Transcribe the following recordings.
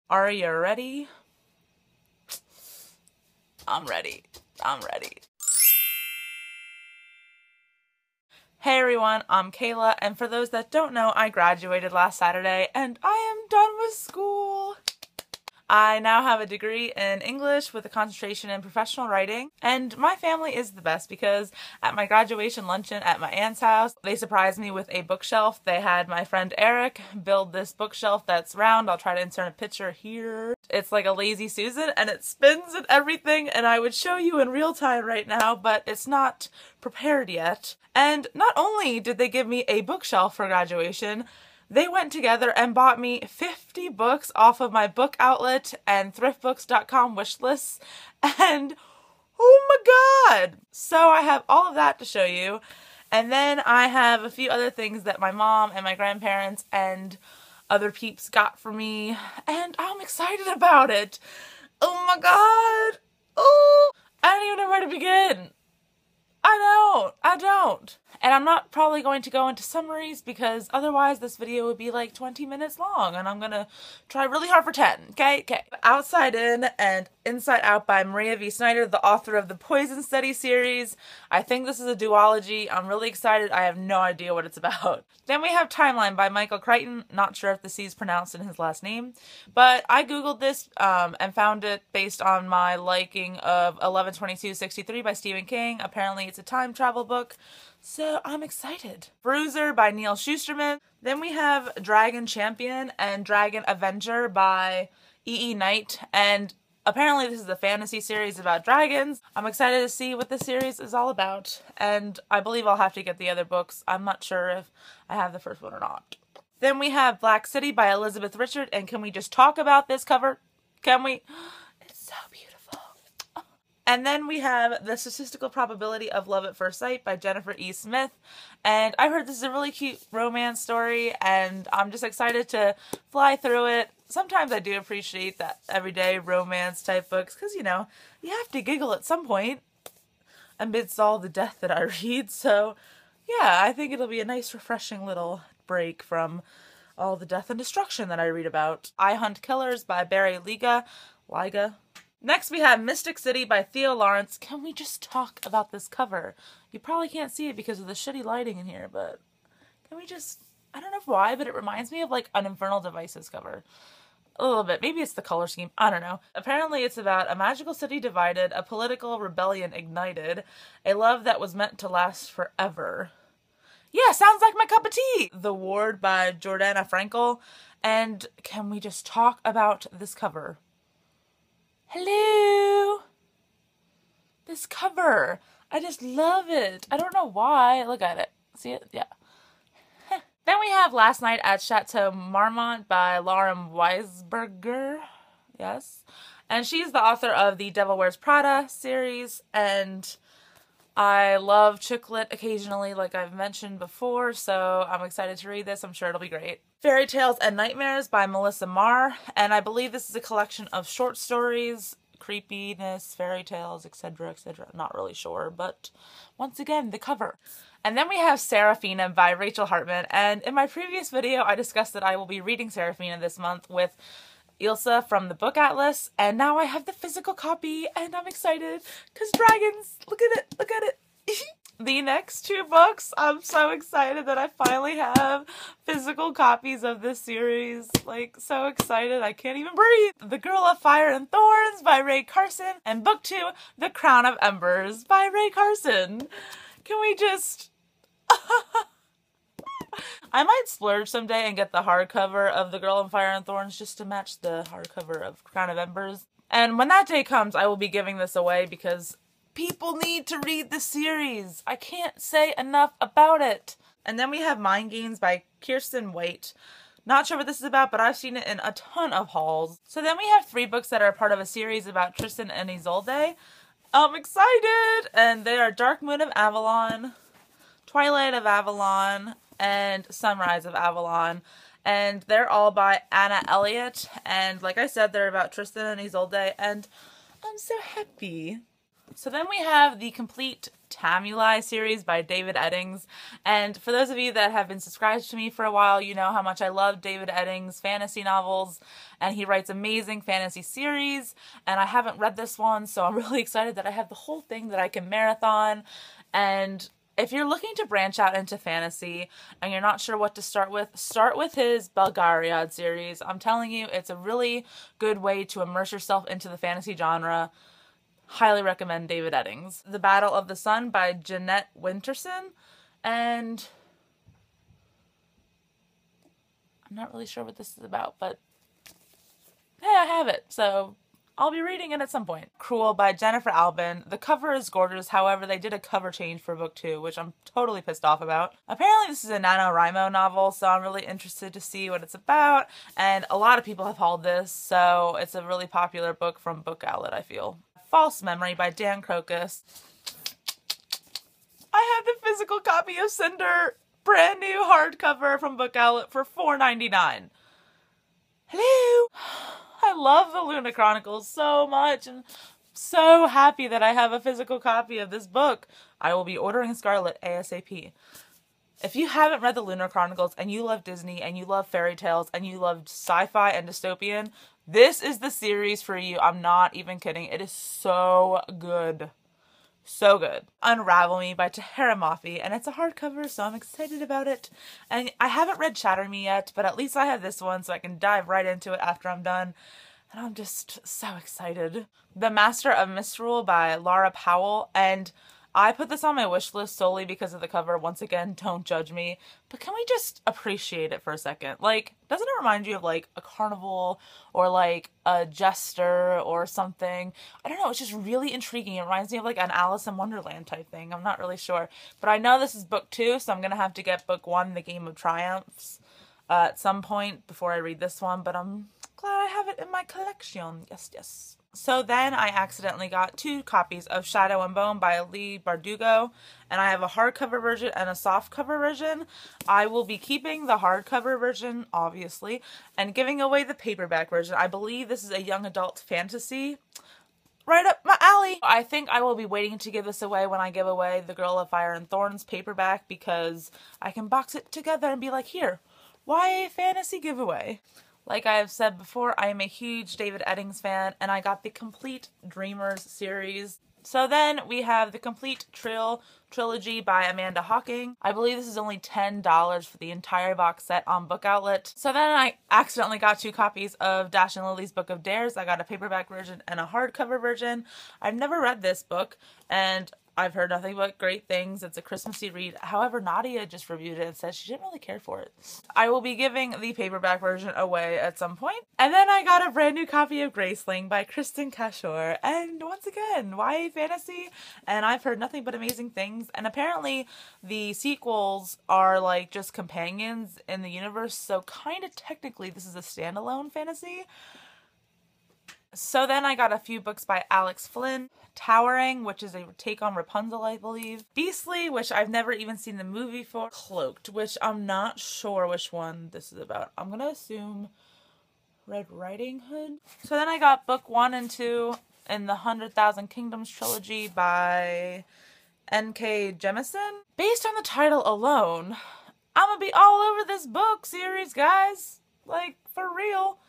Are you ready? I'm ready. I'm ready. Hey everyone, I'm Kayla, and for those that don't know, I graduated last Saturday and I am done with school. I now have a degree in English with a concentration in professional writing, and my family is the best because at my graduation luncheon at my aunt's house, they surprised me with a bookshelf. They had my friend Eric build this bookshelf that's round. I'll try to insert a picture here. It's like a Lazy Susan and it spins and everything, and I would show you in real time right now, but it's not prepared yet. And not only did they give me a bookshelf for graduation, they went together and bought me 50 books off of my book outlet and thriftbooks.com wish lists, and oh my god! So I have all of that to show you, and then I have a few other things that my mom and my grandparents and other peeps got for me, and I'm excited about it. Oh my god! Oh! I don't even know where to begin. I don't. And I'm not probably going to go into summaries because otherwise this video would be like 20 minutes long, and I'm gonna try really hard for 10, okay? Outside In and Inside Out by Maria V. Snyder, the author of the Poison Study series. I think this is a duology. I'm really excited. I have no idea what it's about. Then we have Timeline by Michael Crichton. Not sure if the C is pronounced in his last name, but I googled this and found it based on my liking of 11/22/63 by Stephen King. Apparently it's a time travel book, so I'm excited. Bruiser by Neil Shusterman. Then we have Dragon Champion and Dragon Avenger by E.E. Knight, and apparently this is a fantasy series about dragons. I'm excited to see what the series is all about, and I believe I'll have to get the other books. I'm not sure if I have the first one or not. Then we have Black City by Elizabeth Richard, and can we just talk about this cover? Can we? It's so beautiful. And then we have The Statistical Probability of Love at First Sight by Jennifer E. Smith. And I heard this is a really cute romance story, and I'm just excited to fly through it. Sometimes I do appreciate that everyday romance type books because, you know, you have to giggle at some point amidst all the death that I read. So, yeah, I think it'll be a nice, refreshing little break from all the death and destruction that I read about. I Hunt Killers by Barry Liga. Next we have Mystic City by Theo Lawrence. Can we just talk about this cover? You probably can't see it because of the shitty lighting in here, but can we just, I don't know why, but it reminds me of like an Infernal Devices cover. A little bit. Maybe it's the color scheme. I don't know. Apparently it's about a magical city divided, a political rebellion ignited, a love that was meant to last forever. Yeah, sounds like my cup of tea! The Ward by Jordana Frankel. And can we just talk about this cover? Hello! This cover. I just love it. I don't know why. Look at it. See it? Yeah. Then we have Last Night at Chateau Marmont by Lauren Weisberger. Yes. And she's the author of the Devil Wears Prada series, and I love chick lit occasionally, like I've mentioned before, so I'm excited to read this. I'm sure it'll be great. Fairy Tales and Nightmares by Melissa Marr, and I believe this is a collection of short stories, creepiness, fairy tales, etc., etc. Not really sure, but once again, the cover. And then we have Seraphina by Rachel Hartman, and in my previous video, I discussed that I will be reading Seraphina this month with Ilsa from the Book Atlas, and now I have the physical copy, and I'm excited, because dragons, look at it, look at it. The next two books, I'm so excited that I finally have physical copies of this series, like, so excited I can't even breathe. The Girl of Fire and Thorns by Ray Carson, and book 2, The Crown of Embers by Ray Carson. Can we just... I might splurge someday and get the hardcover of The Girl on Fire and Thorns just to match the hardcover of Crown of Embers. And when that day comes, I will be giving this away because people need to read the series. I can't say enough about it. And then we have Mind Games by Kirsten Waite. Not sure what this is about, but I've seen it in a ton of hauls. So then we have 3 books that are part of a series about Tristan and Isolde. I'm excited! And they are Dark Moon of Avalon, Twilight of Avalon, and Sunrise of Avalon, and they're all by Anna Elliott, and like I said, they're about Tristan and Isolde, and I'm so happy. So then we have the complete Tamuli series by David Eddings, and for those of you that have been subscribed to me for a while, you know how much I love David Eddings' fantasy novels, and he writes amazing fantasy series, and I haven't read this one, so I'm really excited that I have the whole thing that I can marathon. And if you're looking to branch out into fantasy and you're not sure what to start with his Belgariad series. I'm telling you, it's a really good way to immerse yourself into the fantasy genre. Highly recommend David Eddings. The Battle of the Sun by Jeanette Winterson, and I'm not really sure what this is about, but hey, I have it, so I'll be reading it at some point. Cruel by Jennifer Albin. The cover is gorgeous, however, they did a cover change for book 2, which I'm totally pissed off about. Apparently this is a NaNoWriMo novel, so I'm really interested to see what it's about, and a lot of people have hauled this, so it's a really popular book from Book Outlet, I feel. False Memory by Dan Crocus. I have the physical copy of Cinder, brand new hardcover from Book Outlet for $4.99. Hello! I love the Luna Chronicles so much, and so happy that I have a physical copy of this book. I will be ordering Scarlet ASAP. If you haven't read the Lunar Chronicles and you love Disney and you love fairy tales and you love sci-fi and dystopian, this is the series for you. I'm not even kidding. It is so good. So good. Unravel Me by Tahara Mafi, and it's a hardcover, so I'm excited about it. And I haven't read Shatter Me yet, but at least I have this one, so I can dive right into it after I'm done. And I'm just so excited. The Master of Misrule by Laura Powell, and I put this on my wish list solely because of the cover. Once again, don't judge me. But can we just appreciate it for a second? Like, doesn't it remind you of like a carnival or like a jester or something? I don't know, it's just really intriguing. It reminds me of like an Alice in Wonderland type thing. I'm not really sure. But I know this is book 2, so I'm going to have to get book 1, The Game of Triumphs, at some point before I read this one. But I'm glad I have it in my collection. Yes, yes. So then I accidentally got 2 copies of Shadow and Bone by Lee Bardugo, and I have a hardcover version and a softcover version. I will be keeping the hardcover version, obviously, and giving away the paperback version. I believe this is a young adult fantasy. Right up my alley. I think I will be waiting to give this away when I give away the Girl of Fire and Thorns paperback, because I can box it together and be like, here, YA fantasy giveaway. Like I have said before, I am a huge David Eddings fan, and I got the complete Dreamers series. So then we have the complete trilogy by Amanda Hocking. I believe this is only $10 for the entire box set on Book Outlet. So then I accidentally got 2 copies of Dash and Lily's Book of Dares. I got a paperback version and a hardcover version. I've never read this book, and I've heard nothing but great things. It's a Christmassy read. However, Nadia just reviewed it and said she didn't really care for it. I will be giving the paperback version away at some point. And then I got a brand new copy of Graceling by Kristen Cashore. And once again, YA fantasy. And I've heard nothing but amazing things. And apparently the sequels are like just companions in the universe. So kind of technically this is a standalone fantasy. So then I got a few books by Alex Flynn. Towering, which is a take on Rapunzel, I believe. Beastly, which I've never even seen the movie for. Cloaked, which I'm not sure which one this is about. I'm gonna assume Red Riding Hood. So then I got book 1 and 2 in the 100,000 Kingdoms trilogy by N.K. Jemisin. Based on the title alone, I'm gonna be all over this book series, guys. Like, for real.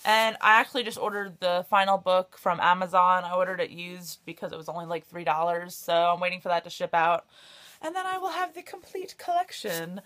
And I actually just ordered the final book from Amazon. I ordered it used because it was only like $3, so I'm waiting for that to ship out. And then I will have the complete collection.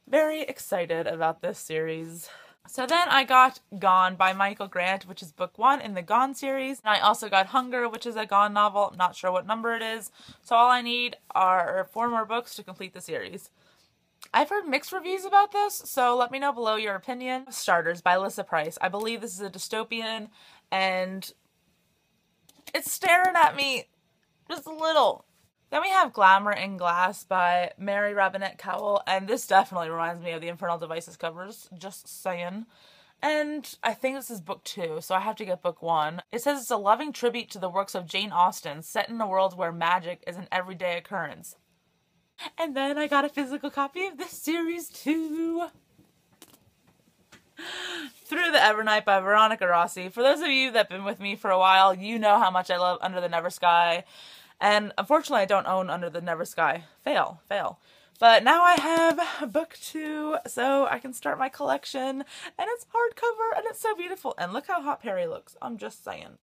Very excited about this series. So then I got Gone by Michael Grant, which is book 1 in the Gone series. And I also got Hunger, which is a Gone novel. I'm not sure what number it is. So all I need are 4 more books to complete the series. I've heard mixed reviews about this, so let me know below your opinion. Starters by Alyssa Price. I believe this is a dystopian, and it's staring at me just a little. Then we have Glamour in Glass by Mary Robinette Cowell, and this definitely reminds me of the Infernal Devices covers, just saying. And I think this is book 2, so I have to get book 1. It says it's a loving tribute to the works of Jane Austen, set in a world where magic is an everyday occurrence. And then I got a physical copy of this series too. Through the Evernight by Veronica Rossi. For those of you that have been with me for a while, you know how much I love Under the Never Sky. And unfortunately, I don't own Under the Never Sky. Fail. But now I have book 2, so I can start my collection. And it's hardcover, and it's so beautiful. And look how hot Perry looks. I'm just saying.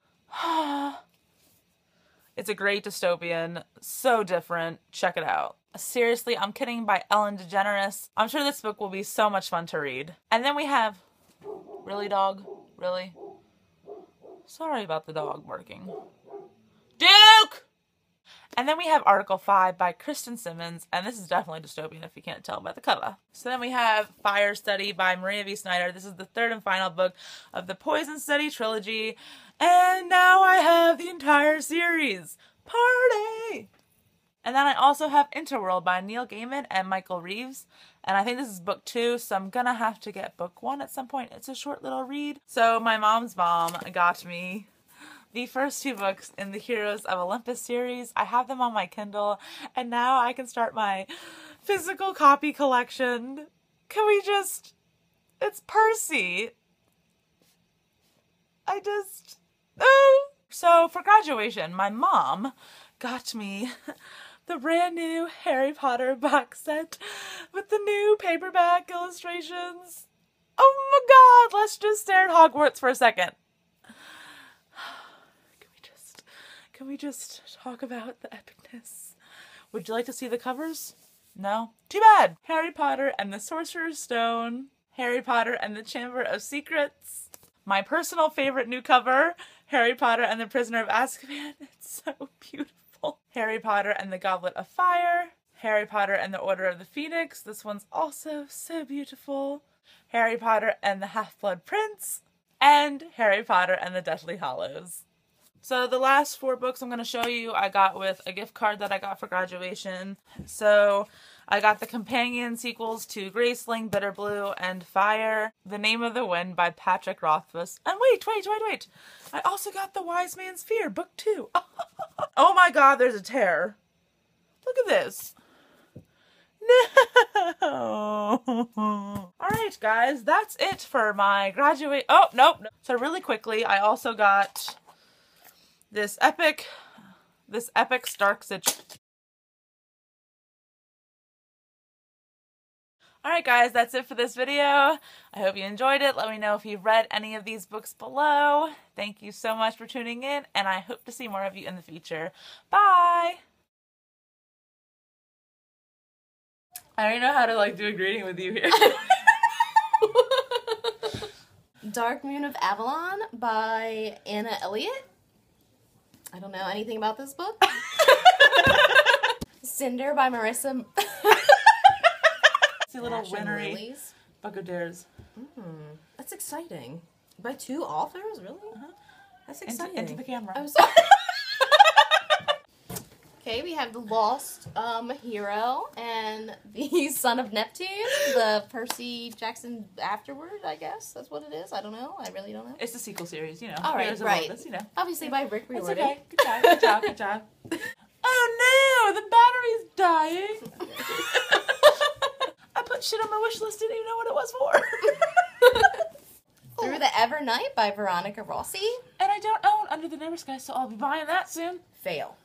It's a great dystopian. So different. Check it out. Seriously, I'm Kidding by Ellen DeGeneres. I'm sure this book will be so much fun to read. And then we have... Really, dog? Really? Sorry about the dog barking. Duke! And then we have Article 5 by Kristen Simmons, and this is definitely dystopian if you can't tell by the cover. So then we have Fire Study by Maria V. Snyder. This is the 3rd and final book of the Poison Study trilogy. And now I have the entire series. Party! And then I also have Interworld by Neil Gaiman and Michael Reeves. And I think this is book 2, so I'm gonna have to get book 1 at some point. It's a short little read. So my mom's mom got me the first 2 books in the Heroes of Olympus series. I have them on my Kindle, and now I can start my physical copy collection. Can we just... It's Percy. Oh! So for graduation, my mom got me the brand new Harry Potter box set with the new paperback illustrations. Oh my god, let's just stare at Hogwarts for a second. Can we just talk about the epicness? Would you like to see the covers? No? Too bad! Harry Potter and the Sorcerer's Stone. Harry Potter and the Chamber of Secrets. My personal favorite new cover, Harry Potter and the Prisoner of Azkaban. It's so beautiful. Harry Potter and the Goblet of Fire. Harry Potter and the Order of the Phoenix. This one's also so beautiful. Harry Potter and the Half-Blood Prince. And Harry Potter and the Deathly Hallows. So the last 4 books I'm going to show you I got with a gift card that I got for graduation. So I got the companion sequels to Graceling, Bitter Blue, and Fire. The Name of the Wind by Patrick Rothfuss. And wait. I also got The Wise Man's Fear, book 2. Oh my god, there's a tear. Look at this. No. Alright guys, that's it for my graduate... Oh, nope. So really quickly, I also got... This epic Stark situation. Alright guys, that's it for this video. I hope you enjoyed it. Let me know if you've read any of these books below. Thank you so much for tuning in, and I hope to see more of you in the future. Bye! I don't know how to do a greeting with you here. Dark Moon of Avalon by Anna Elliott. I don't know anything about this book. Cinder by Marissa. See a little winnery Book of Dares. That's exciting. By 2 authors, really? That's exciting. Into the camera. I'm sorry. Okay, we have The Lost Hero and The Son of Neptune, the Percy Jackson afterward, I guess. That's what it is. I don't know. I really don't know. It's the sequel series, you know. All right, right. Olympus, you know. Obviously by Rick Riordan. It's okay. Good job. Good job. Oh no, the battery's dying. I put shit on my wish list, didn't even know what it was for. Through the Ever Night by Veronica Rossi. And I don't own Under the Never Sky, so I'll be buying that soon. Fail.